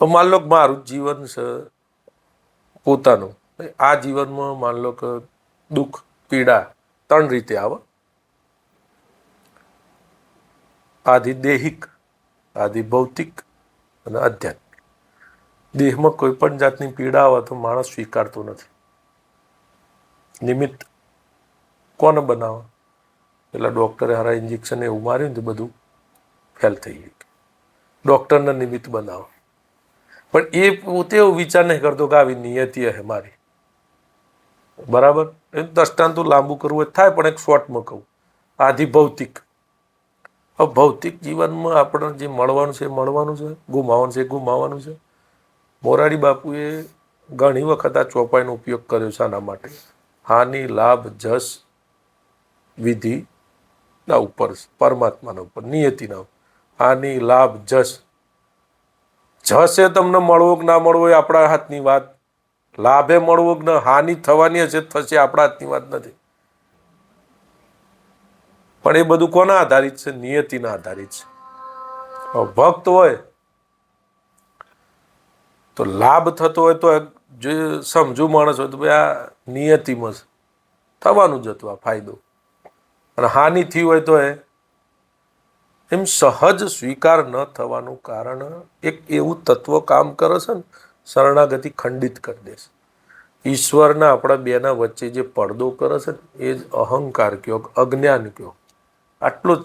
તો માન લો કે મારું જીવન છે પોતાનું, આ જીવનમાં માન લો કે દુઃખ પીડા 3 રીતે આવે. આધિ દેહિક, આધિ ભૌતિક અને આધ્યાત્મિક. દેહમાં કોઈ પણ જાતની પીડા આવે તો માણસ સ્વીકારતો નથી. નિમિત્ત કોને બનાવે? પેલા ડૉક્ટરે હારા ઇન્જેક્શન એવું માર્યું ને તો બધું ફેલ થઈ ગયું. ડૉક્ટરને નિમિત્ત બનાવો, પણ એ પોતે એવો વિચાર નહીં કરતો કે આવી નિયતિ હશે મારી. બરાબર? એ દ્રષ્ટાંત લાંબુ કરવું એ થાય, પણ એક શોર્ટમાં કહું. આધિ ભૌતિક. હવે ભૌતિક જીવનમાં આપણે જે મળવાનું છે એ મળવાનું છે, ગુમાવવાનું છે એ ગુમાવવાનું છે. મોરારી બાપુએ ઘણી વખત આ ચોપાઈનો ઉપયોગ કર્યો છે આના માટે. હાનિ, લાભ, જસ, વિધિ ના ઉપર, પરમાત્માના ઉપર, નિયતિના ઉપર. હાનિ, લાભ, જસ. જસ એ તમને મળવો કે ના મળવો એ આપણા હાથની વાત. લાભે મળવો કે ના, હાનિ થવાની હશે થશે, આપણા હાથની વાત નથી. પણ એ બધું કોના આધારિત છે? નિયતિના આધારિત છે. ભક્ત હોય તો લાભ થતો હોય તો જે સમજુ માણસ હોય તો ભાઈ આ નિયતિમાં થવાનું જ હતું આ ફાયદો, અને હાનિ થઈ હોય તો એમ સહજ સ્વીકાર ન થવાનું કારણ એક એવું તત્વ કામ કરે છે ને, શરણાગતિ ખંડિત કરી દેશે. ઈશ્વરના આપણા બેના વચ્ચે જે પડદો કરે છે ને એ જ અહંકાર કયો, અજ્ઞાન કયો, આટલું જ.